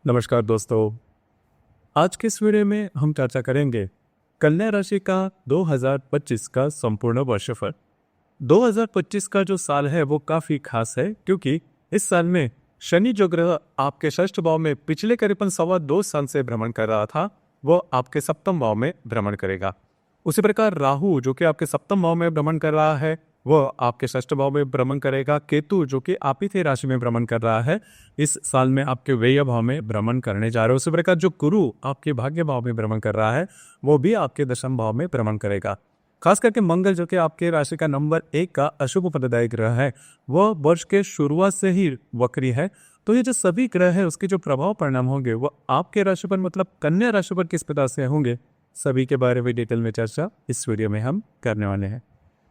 नमस्कार दोस्तों। आज के इस वीडियो में हम चर्चा करेंगे कन्या राशि का 2025 का संपूर्ण वर्षफल। 2025 का जो साल है वो काफ़ी खास है क्योंकि इस साल में शनि जो ग्रह आपके षष्ठ भाव में पिछले करीबन 2.25 साल से भ्रमण कर रहा था वो आपके सप्तम भाव में भ्रमण करेगा। उसी प्रकार राहु जो कि आपके सप्तम भाव में भ्रमण कर रहा है वो आपके षष्ठ भाव में भ्रमण करेगा। केतु जो कि आप ही थे राशि में भ्रमण कर रहा है इस साल में आपके व्यय भाव में भ्रमण करने जा रहे हो। उसी प्रकार जो गुरु आपके भाग्य भाव में भ्रमण कर रहा है वो भी आपके दशम भाव में भ्रमण करेगा। खास करके मंगल जो कि आपके राशि का नंबर 1 का अशुभ फलदायी ग्रह है वह वर्ष के शुरुआत से ही वक्री है। तो ये जो सभी ग्रह है उसके जो प्रभाव परिणाम होंगे वो आपके राशि पर मतलब कन्या राशि पर किस प्रकार से होंगे सभी के बारे में डिटेल में चर्चा इस वीडियो में हम करने वाले हैं।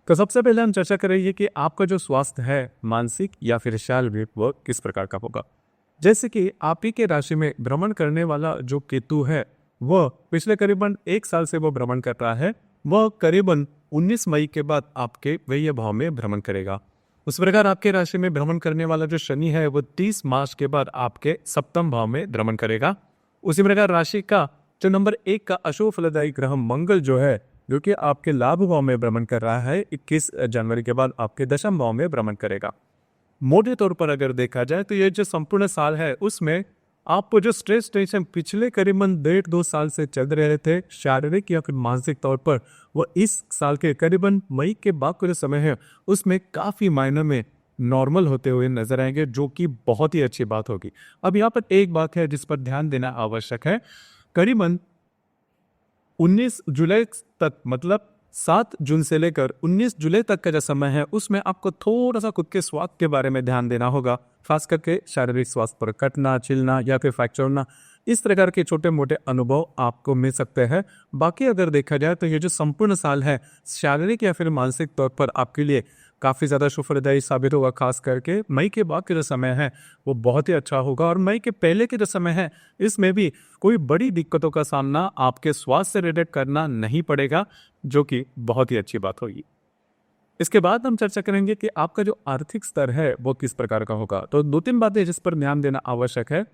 तो सबसे पहले हम चर्चा करेंगे कि आपका जो स्वास्थ्य है मानसिक या फिर शारीरिक वो किस प्रकार का होगा। जैसे कि आप ही के राशि में भ्रमण करने वाला जो केतु है वह पिछले करीबन 1 साल से वो भ्रमण कर रहा है। वह करीबन 19 मई के बाद आपके व्यय भाव में भ्रमण करेगा। उस प्रकार आपके राशि में भ्रमण करने वाला जो शनि है वो 30 मार्च के बाद आपके सप्तम भाव में भ्रमण करेगा। उसी प्रकार राशि का जो नंबर 1 का अशुभ फलदायी ग्रह मंगल जो है जो कि आपके लाभ भाव में भ्रमण कर रहा है 21 जनवरी के बाद आपके दशम भाव में भ्रमण करेगा। मोटे तौर पर अगर देखा जाए तो ये जो संपूर्ण साल है उसमें आपको जो स्ट्रेस टेंशन पिछले करीबन 1.5-2 साल से चल रहे थे शारीरिक या फिर मानसिक तौर पर वो इस साल के करीबन मई के बाद का जो समय है उसमें काफ़ी मायनों में नॉर्मल होते हुए नजर आएंगे जो कि बहुत ही अच्छी बात होगी। अब यहाँ पर एक बात है जिस पर ध्यान देना आवश्यक है। करीबन 19 जुलाई तक मतलब 7 जून से लेकर 19 जुलाई तक का जो समय है उसमें आपको थोड़ा सा खुद के स्वास्थ्य के बारे में ध्यान देना होगा। खास करके शारीरिक स्वास्थ्य पर कटना चिलना या फिर फ्रैक्चर होना इस प्रकार के छोटे मोटे अनुभव आपको मिल सकते हैं। बाकी अगर देखा जाए तो ये जो संपूर्ण साल है शारीरिक या फिर मानसिक तौर पर आपके लिए काफ़ी ज़्यादा शुभदायी साबित होगा। खास करके मई के बाद के जो समय है वो बहुत ही अच्छा होगा और मई के पहले के जो समय है इसमें भी कोई बड़ी दिक्कतों का सामना आपके स्वास्थ्य से रिलेटेड करना नहीं पड़ेगा जो कि बहुत ही अच्छी बात होगी। इसके बाद हम चर्चा करेंगे कि आपका जो आर्थिक स्तर है वो किस प्रकार का होगा। तो 2-3 बातें जिस पर ध्यान देना आवश्यक है।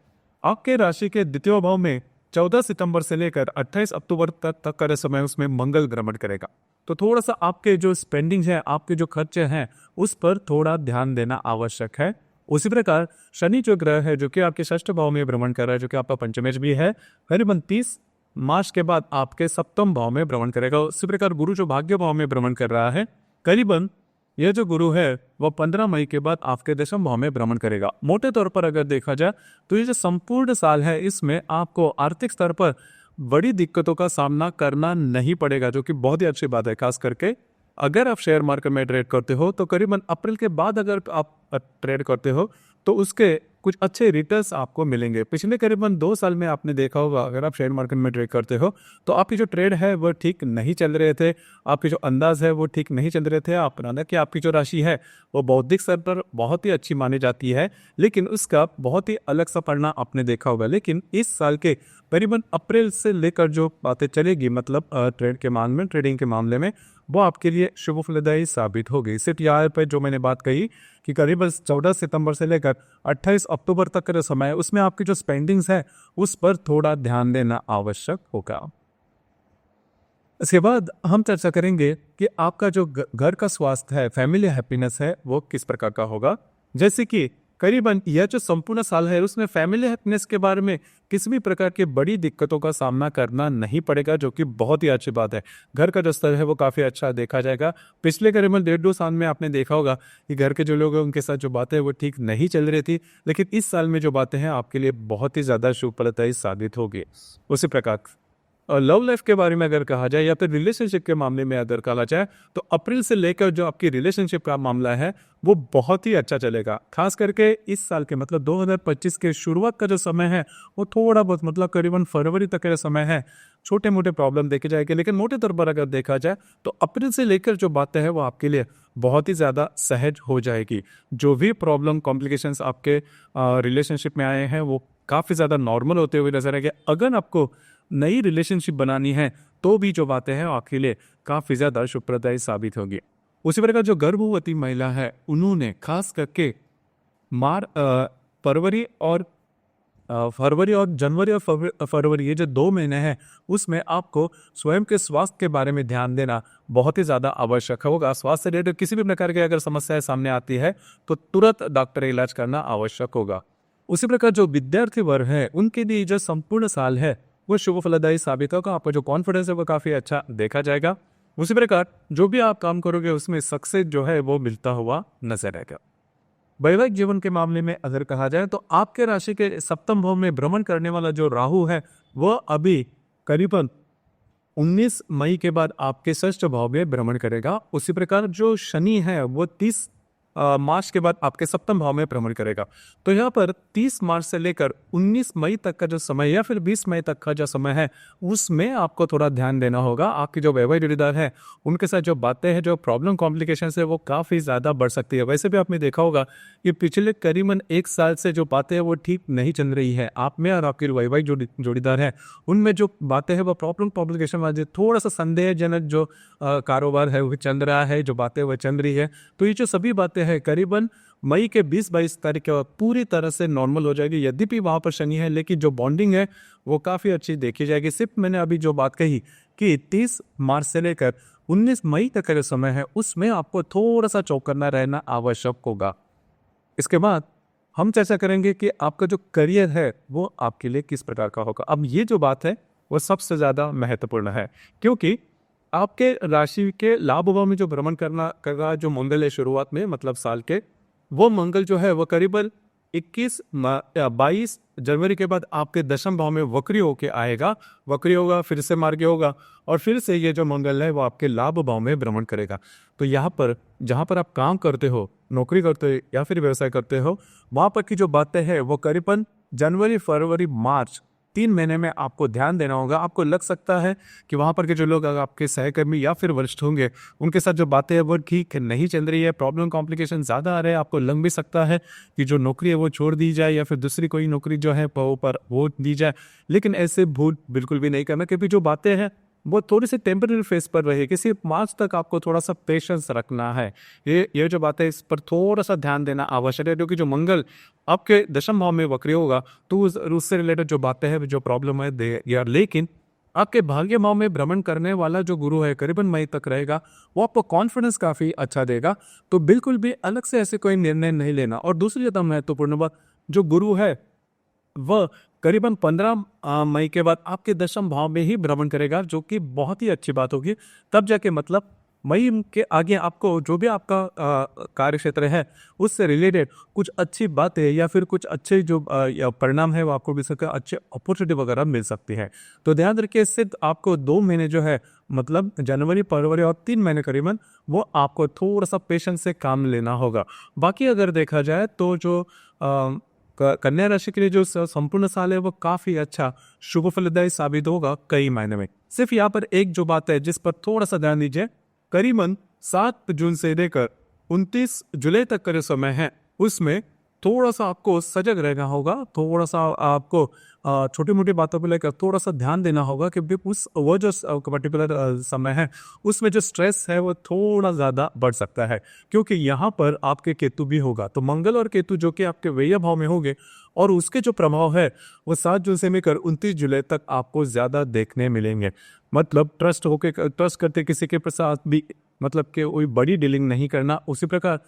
आपके राशि के द्वितीय भाव में 14 सितंबर से लेकर 28 अक्टूबर तक का जो समय उसमें मंगल भ्रमण करेगा। तो थोड़ा सा आपके जो स्पेंडिंग है आपके जो खर्चे हैं उस पर थोड़ा ध्यान देना आवश्यक है। उसी प्रकार शनि जो ग्रह है जो कि आपके षष्ठ भाव में भ्रमण कर रहा है जो कि आपका पंचमेश भी है करीबन 30 मार्च के बाद आपके सप्तम भाव में भ्रमण करेगा। उसी प्रकार गुरु जो भाग्य भाव में भ्रमण कर रहा है करीबन यह जो गुरु है वह 15 मई के बाद आपके दशम भाव में भ्रमण करेगा। मोटे तौर पर अगर देखा जाए तो ये जो संपूर्ण साल है इसमें आपको आर्थिक स्तर पर बड़ी दिक्कतों का सामना करना नहीं पड़ेगा जो कि बहुत ही अच्छी बात है। खास करके अगर आप शेयर मार्केट में ट्रेड करते हो तो करीबन अप्रैल के बाद अगर आप ट्रेड करते हो तो उसके कुछ अच्छे रिटर्न्स आपको मिलेंगे। पिछले करीबन 2 साल में आपने देखा होगा अगर आप शेयर मार्केट में ट्रेड करते हो तो आपकी जो ट्रेड है वो ठीक नहीं चल रहे थे, आपके जो अंदाज है वो ठीक नहीं चल रहे थे। आप कि आपकी जो राशि है वो बौद्धिक स्तर पर बहुत ही अच्छी मानी जाती है लेकिन उसका बहुत ही अलग सा परिणाम आपने देखा होगा। लेकिन इस साल के करीबन अप्रैल से लेकर जो बातें चलेगी मतलब ट्रेडिंग के मामले में वो आपके लिए शुभ फलदायी साबित होगी। सिर्फ यहाँ पर जो मैंने बात कही कि करीबन 14 सितंबर से लेकर 28 अक्टूबर तक का जो समय है उसमें आपकी जो स्पेंडिंग्स है उस पर थोड़ा ध्यान देना आवश्यक होगा। इसके बाद हम चर्चा करेंगे कि आपका जो घर का स्वास्थ्य है फैमिली हैप्पीनेस है वो किस प्रकार का होगा। जैसे कि करीबन यह जो संपूर्ण साल है उसमें फैमिली हैप्पीनेस के बारे में किसी भी प्रकार की बड़ी दिक्कतों का सामना करना नहीं पड़ेगा जो कि बहुत ही अच्छी बात है। घर का जो स्तर है वो काफ़ी अच्छा देखा जाएगा। पिछले करीबन 1.5-2 साल में आपने देखा होगा कि घर के जो लोग हैं उनके साथ जो बातें वो ठीक नहीं चल रही थी लेकिन इस साल में जो बातें हैं आपके लिए बहुत ही ज़्यादा शुभ फलदायी साबित होगी। उसी प्रकार लव लाइफ के बारे में अगर कहा जाए या फिर रिलेशनशिप के मामले में अगर कहा जाए तो अप्रैल से लेकर जो आपकी रिलेशनशिप का मामला है वो बहुत ही अच्छा चलेगा। खास करके इस साल के मतलब 2025 के शुरुआत का जो समय है वो थोड़ा बहुत मतलब करीबन फरवरी तक का जो समय है छोटे मोटे प्रॉब्लम देखे जाएंगे लेकिन मोटे तौर पर अगर देखा जाए तो अप्रैल से लेकर जो बातें हैं वो आपके लिए बहुत ही ज़्यादा सहज हो जाएगी। जो भी प्रॉब्लम कॉम्प्लिकेशंस आपके रिलेशनशिप में आए हैं वो काफ़ी ज़्यादा नॉर्मल होते हुए नजर आएंगे। अगर आपको नई रिलेशनशिप बनानी है तो भी जो बातें हैं आपके लिए काफ़ी ज़्यादा शुभप्रदायी साबित होगी। उसी प्रकार जो गर्भवती महिला है उन्होंने खास करके फरवरी और फरवरी और जनवरी और फरवरी, ये जो 2 महीने हैं, उसमें आपको स्वयं के स्वास्थ्य के बारे में ध्यान देना बहुत ही ज़्यादा आवश्यक होगा। स्वास्थ्य से रिलेटेड किसी भी प्रकार की अगर समस्याएं सामने आती है तो तुरंत डॉक्टर इलाज करना आवश्यक होगा। उसी प्रकार जो विद्यार्थी वर्ग है, उनके लिए जो संपूर्ण साल है वो शुभ फलदायी साबित होगा। आपका जो कॉन्फिडेंस है वो काफ़ी अच्छा देखा जाएगा। उसी प्रकार जो भी आप काम करोगे उसमें सक्सेस जो है वो मिलता हुआ नजर आएगा। वैवाहिक जीवन के मामले में अगर कहा जाए तो आपके राशि के सप्तम भाव में भ्रमण करने वाला जो राहु है वह अभी करीबन 19 मई के बाद आपके षष्ठ भाव में भ्रमण करेगा। उसी प्रकार जो शनि है वो 30 मार्च के बाद आपके सप्तम भाव में भ्रमण करेगा। तो यहाँ पर 30 मार्च से लेकर 19 मई तक का जो समय या फिर 20 मई तक का जो समय है उसमें आपको थोड़ा ध्यान देना होगा। आपकी जो वैवाहिक जोड़ीदार है उनके साथ जो बातें हैं, जो प्रॉब्लम कॉम्प्लिकेशन है वो काफ़ी ज़्यादा बढ़ सकती है। वैसे भी आपने देखा होगा कि पिछले करीबन 1 साल से जो बातें हैं वो ठीक नहीं चल रही है। आप में और आपकी वैवाहिक जोड़ीदार है उनमें जो बातें हैं वो प्रॉब्लम कॉम्प्लिकेशन वाली, थोड़ा सा संदेहजनक जो कारोबार है वो चल रहा है, जो बातें वो चल रही है। तो ये जो सभी बातें हैं करीबन मई के 20-22 तारीख के बाद पूरी तरह से नॉर्मल हो जाएगी। यद्यपि वहाँ पर शनि है लेकिन जो बॉन्डिंग है वो काफ़ी अच्छी देखी जाएगी। सिर्फ मैंने अभी जो बात कही कि 30 मार्च से लेकर 19 मई तक का जो समय है उसमें आपको थोड़ा सा चौकन्ना रहना आवश्यक होगा। इसके बाद हम चर्चा करेंगे कि आपका जो करियर है वो आपके लिए किस प्रकार का होगा। अब ये जो बात है वो सबसे ज़्यादा महत्वपूर्ण है, क्योंकि आपके राशि के लाभ भाव में जो भ्रमण कर रहा जो मंगल है शुरुआत में, मतलब साल के, वो मंगल जो है वो करीबन 22 जनवरी के बाद आपके दशम भाव में वक्री होके आएगा। वक्री होगा, फिर से मार्गी होगा और फिर से ये जो मंगल है वो आपके लाभ भाव में भ्रमण करेगा। तो यहाँ पर जहाँ पर आप काम करते हो, नौकरी करते हो या फिर व्यवसाय करते हो, वहाँ पर की जो बातें हैं वो करीबन जनवरी, फरवरी, मार्च 3 महीने में आपको ध्यान देना होगा। आपको लग सकता है कि वहाँ पर के जो लोग आपके सहकर्मी या फिर वरिष्ठ होंगे उनके साथ जो बातें हैं वो ठीक नहीं चल रही है, प्रॉब्लम कॉम्प्लिकेशन ज़्यादा आ रहे हैं। आपको लग भी सकता है कि जो नौकरी है वो छोड़ दी जाए या फिर दूसरी कोई नौकरी जो है वो दी जाए, लेकिन ऐसे भूल बिल्कुल भी नहीं करना, क्योंकि जो बातें हैं वो थोड़ी सी टेम्पररी फेस पर रहेगी। सिर्फ मार्च तक आपको थोड़ा सा पेशेंस रखना है। ये जो बात है इस पर थोड़ा सा ध्यान देना आवश्यक है, क्योंकि जो मंगल आपके दशम भाव में वक्री होगा तो उससे रिलेटेड जो बातें हैं, जो प्रॉब्लम है दे यार, लेकिन आपके भाग्य भाव में भ्रमण करने वाला जो गुरु है करीबन मई तक रहेगा, वो आपको कॉन्फिडेंस काफ़ी अच्छा देगा। तो बिल्कुल भी अलग से ऐसे कोई निर्णय नहीं लेना। और दूसरी ज़्यादा महत्वपूर्ण बात, जो गुरु है वह करीबन 15 मई के बाद आपके दशम भाव में ही भ्रमण करेगा, जो कि बहुत ही अच्छी बात होगी। तब जाके मतलब मई के आगे आपको जो भी आपका कार्य क्षेत्र है उससे रिलेटेड कुछ अच्छी बातें या फिर कुछ अच्छे जो परिणाम है वो आपको मिल सकते हैं, अच्छे अपॉर्चुनिटी वगैरह मिल सकती है। तो ध्यान रखिए, इससे आपको 2 महीने जो है मतलब जनवरी, फरवरी और 3 महीने करीबन वो आपको थोड़ा सा पेशेंस से काम लेना होगा। बाकी अगर देखा जाए तो जो कन्या राशि के लिए जो संपूर्ण साल है वो काफी अच्छा शुभ फलदायी साबित होगा कई मायने में। सिर्फ यहाँ पर एक जो बात है जिस पर थोड़ा सा ध्यान दीजिए, करीबन 7 जून से लेकर 29 जुलाई तक का जो समय है उसमें थोड़ा सा आपको सजग रहना होगा। थोड़ा सा आपको छोटी मोटी बातों पर लेकर थोड़ा सा ध्यान देना होगा कि वो जो पर्टिकुलर समय है उसमें जो स्ट्रेस है वो थोड़ा ज़्यादा बढ़ सकता है, क्योंकि यहाँ पर आपके केतु भी होगा। तो मंगल और केतु जो कि आपके व्यय भाव में होंगे और उसके जो प्रभाव है वो 7 जून से लेकर 29 जुलाई तक आपको ज़्यादा देखने मिलेंगे। मतलब ट्रस्ट करते किसी के साथ भी मतलब कि कोई बड़ी डीलिंग नहीं करना। उसी प्रकार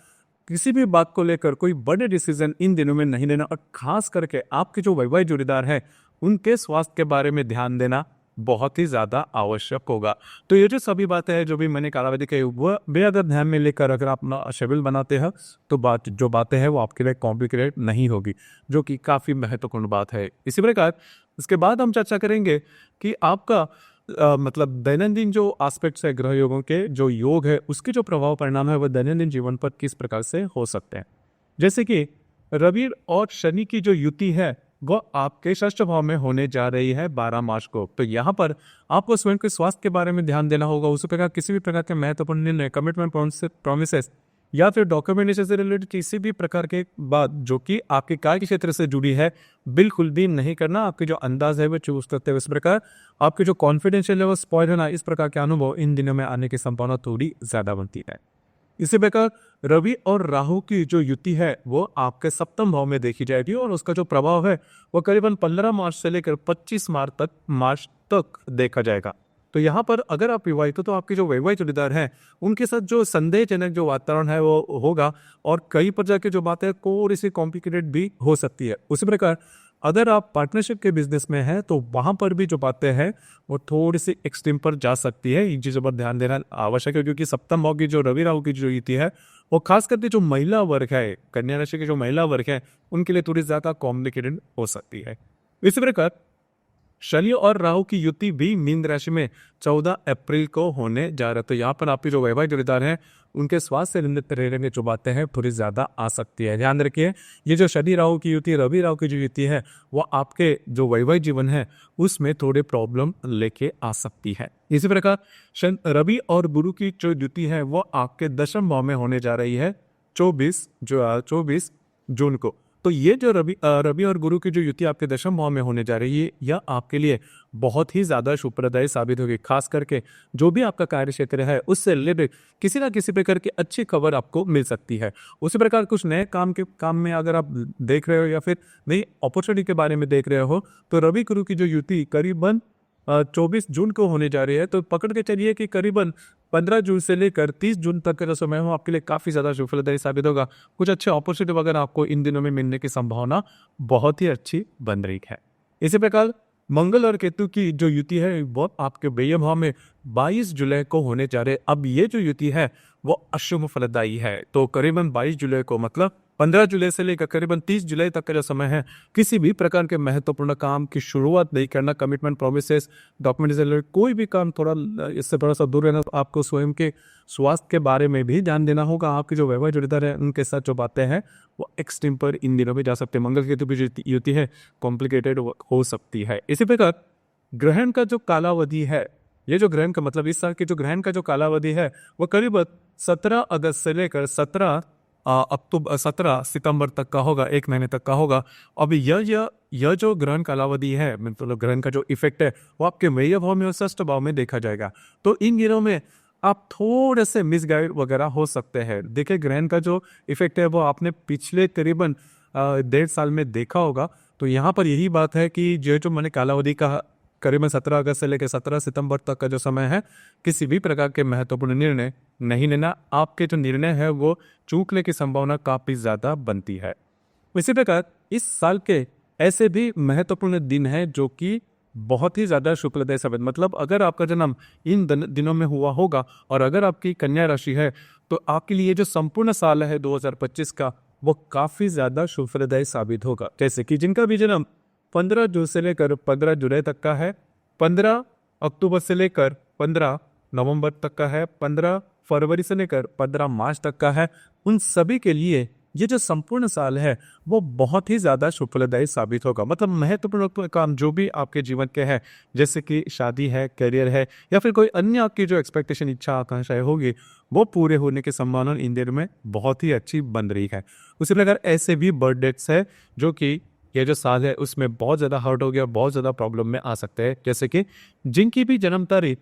किसी भी बात को लेकर कोई बड़े डिसीजन इन दिनों में नहीं लेना, और खास करके आपके जो वैवाहिक जोड़ीदार है उनके स्वास्थ्य के बारे में ध्यान देना बहुत ही ज़्यादा आवश्यक होगा। तो ये जो सभी बातें हैं जो भी मैंने कालावधि कही वह वे अगर ध्यान में लेकर अगर आप अपना शेड्यूल बनाते हैं तो जो बातें हैं वो आपके लिए कॉम्प्लिकेटेड नहीं होगी, जो कि काफ़ी महत्वपूर्ण बात है। इसी प्रकार इसके बाद हम चर्चा करेंगे कि आपका मतलब दैनंदिन जो एस्पेक्ट्स है ग्रह योगों के, जो योग है उसके जो प्रभाव परिणाम है वह दैनंदिन जीवन पर किस प्रकार से हो सकते हैं। जैसे कि रवि और शनि की जो युति है वह आपके षष्ठ भाव में होने जा रही है 12 मार्च को। तो यहाँ पर आपको स्वयं के स्वास्थ्य के बारे में ध्यान देना होगा। उसी प्रकार किसी भी प्रकार के महत्वपूर्ण निर्णय, कमिटमेंट, प्रोमिसेस या फिर डॉक्यूमेंटेशन से रिलेटेड किसी भी प्रकार के बात जो कि आपके कार्य क्षेत्र से जुड़ी है बिल्कुल भी नहीं करना। आपके जो अंदाज है वो चूज करते हुए इस प्रकार आपके जो कॉन्फिडेंशियल लेवल स्पॉइल होना, इस प्रकार के अनुभव इन दिनों में आने की संभावना थोड़ी ज्यादा बनती है। इसी प्रकार रवि और राहु की जो युति है वो आपके सप्तम भाव में देखी जाएगी और उसका जो प्रभाव है वो करीबन 15 मार्च से लेकर 25 मार्च तक देखा जाएगा। तो यहाँ पर अगर आप विवाहित हो तो आपके जो वैवाहिक जोड़ीदार हैं उनके साथ जो संदेहजनक जो वातावरण है वो होगा और कई पर जाके जो बातें थोड़ी सी कॉम्प्लिकेटेड भी हो सकती है। उसी प्रकार अगर आप पार्टनरशिप के बिजनेस में हैं तो वहां पर भी जो बातें हैं वो थोड़ी सी एक्सट्रीम पर जा सकती है। इन चीज़ों पर ध्यान देना आवश्यक है क्योंकि सप्तम भाव की जो रवि राहु की जो युति है वो खास करके जो महिला वर्ग है, कन्या राशि के जो महिला वर्ग है उनके लिए थोड़ी ज्यादा कॉम्प्लिकेटेड हो सकती है। इसी प्रकार शनि और राहु की युति भी मीन राशि में 14 अप्रैल को होने जा रहा है। तो यहाँ पर आपके जो वैवाहिक जोड़ीदार हैं उनके स्वास्थ्य से रिलेटेड रहने जो बातें हैं थोड़ी ज्यादा आ सकती है। ध्यान रखिए ये जो शनि राहु की युति, रवि राहु की जो युति है वो आपके जो वैवाहिक जीवन है उसमें थोड़े प्रॉब्लम लेके आ सकती है। इसी प्रकार रवि और गुरु की जो युति है वो आपके दशम भाव में होने जा रही है 24 जून को। तो ये जो रवि और गुरु की जो युति आपके दशम भाव में होने जा रही है यह आपके लिए बहुत ही ज्यादा शुभप्रदायी साबित होगी। खास करके जो भी आपका कार्य क्षेत्र है उससे रिलेटेड किसी ना किसी प्रकार की अच्छी खबर आपको मिल सकती है। उसी प्रकार कुछ नए काम में अगर आप देख रहे हो या फिर नई अपॉर्चुनिटी के बारे में देख रहे हो तो रवि गुरु की जो युति करीबन 24 जून को होने जा रही है। तो पकड़ के चलिए कि करीबन 15 जून से लेकर 30 जून तक का जो समय हो आपके लिए काफ़ी ज़्यादा शुभप्रदायी साबित होगा। कुछ अच्छे अपॉर्चुनिटी वगैरह आपको इन दिनों में मिलने की संभावना बहुत ही अच्छी बन रही है। इसी प्रकार मंगल और केतु की जो युति है वो आपके व्यय भाव में 22 जुलाई को होने जा रहे। अब ये जो युति है वो अशुभ फलदायी है। तो करीबन 22 जुलाई को मतलब 15 जुलाई से लेकर करीबन 30 जुलाई तक का जो समय है किसी भी प्रकार के महत्वपूर्ण काम की शुरुआत नहीं करना। कमिटमेंट, प्रोमिसेस, डॉक्यूमेंट से रिलेटेड कोई भी काम थोड़ा इससे थोड़ा सा दूर रहना। आपको स्वयं के स्वास्थ्य के बारे में भी ध्यान देना होगा। आपके जो वैवाहिक जोड़ीदार है उनके साथ जो बातें हैं वो एक्सट्रीम पर इन दिनों में जा सकते हैं। मंगल केतु की जो युति है कॉम्प्लिकेटेड हो सकती है। इसी प्रकार ग्रहण का जो कालावधि है, ये जो ग्रहण का मतलब इस साल के जो ग्रहण का जो कालावधि है वो करीब 17 अगस्त से लेकर 17 सितंबर तक का होगा, एक महीने तक का होगा। अब यह जो ग्रहण कालावधि है मतलब ग्रहण का जो इफेक्ट है वो आपके व्यय भाव में और षष्ठ भाव में देखा जाएगा। तो इन दिनों में आप थोड़े से मिसगाइड वगैरह हो सकते हैं। देखिए ग्रहण का जो इफेक्ट है वो आपने पिछले करीबन 1.5 साल में देखा होगा। तो यहाँ पर यही बात है कि जो मैंने कालावधि का करीबन 17 अगस्त से लेकर 17 सितंबर तक का जो समय है किसी भी प्रकार के महत्वपूर्ण निर्णय नहीं लेना। आपके जो निर्णय है वो चूकने की संभावना काफी ज्यादा बनती है। इसी प्रकार इस साल के ऐसे भी महत्वपूर्ण दिन है जो कि बहुत ही ज्यादा शुभप्रदायी साबित, मतलब अगर आपका जन्म इन दिनों में हुआ होगा और अगर आपकी कन्या राशि है तो आपके लिए जो संपूर्ण साल है 2025 का वो काफी ज्यादा शुभप्रदायी साबित होगा। जैसे कि जिनका भी जन्म 15 जून से लेकर 15 जुलाई तक का है, 15 अक्टूबर से लेकर 15 नवंबर तक का है, 15 फरवरी से लेकर 15 मार्च तक का है, उन सभी के लिए ये जो संपूर्ण साल है वो बहुत ही ज्यादा शुभप्रदायी साबित होगा। मतलब महत्वपूर्ण काम जो भी आपके जीवन के हैं जैसे कि शादी है, करियर है या फिर कोई अन्य आपकी जो एक्सपेक्टेशन, इच्छा, आकांक्षाएं होगी वो पूरे होने की संभावना इन दिनों में बहुत ही अच्छी बन रही है। उसी प्रकार ऐसे भी बर्थ डेट्स है जो कि ये जो साल है उसमें बहुत ज़्यादा हर्ट हो गया, बहुत ज़्यादा प्रॉब्लम में आ सकते हैं। जैसे कि जिनकी भी जन्म तारीख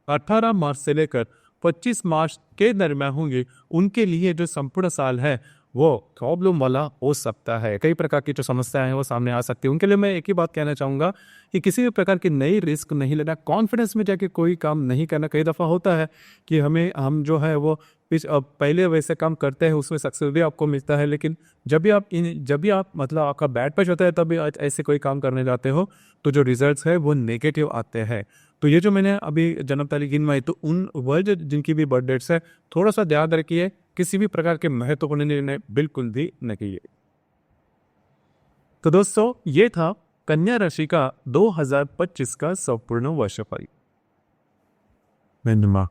18 मार्च से लेकर 25 मार्च के दरमियान होंगे उनके लिए जो संपूर्ण साल है वो प्रॉब्लम वाला हो सकता है। कई प्रकार की जो समस्याएं हैं वो सामने आ सकती है। उनके लिए मैं एक ही बात कहना चाहूँगा कि किसी भी प्रकार की नई रिस्क नहीं लेना, कॉन्फिडेंस में जाके कोई काम नहीं करना। कई दफ़ा होता है कि हम जो है वो पहले वैसे काम करते हैं उसमें सक्सेस भी आपको मिलता है, लेकिन जब भी आप मतलब आपका बैड पैच होता है तब भी ऐसे कोई काम करने जाते हो तो जो रिजल्ट्स है वो नेगेटिव आते हैं। तो ये जो मैंने अभी जन्म तारीख गिनवाई तो उन वर्ड जिनकी भी बर्थ डेट्स है थोड़ा सा ध्यान रखिए, किसी भी प्रकार के महत्वपूर्ण निर्णय बिल्कुल भी न कीजिए। तो दोस्तों ये था कन्या राशि का 2025 का संपूर्ण वर्षफल। धन्यवाद।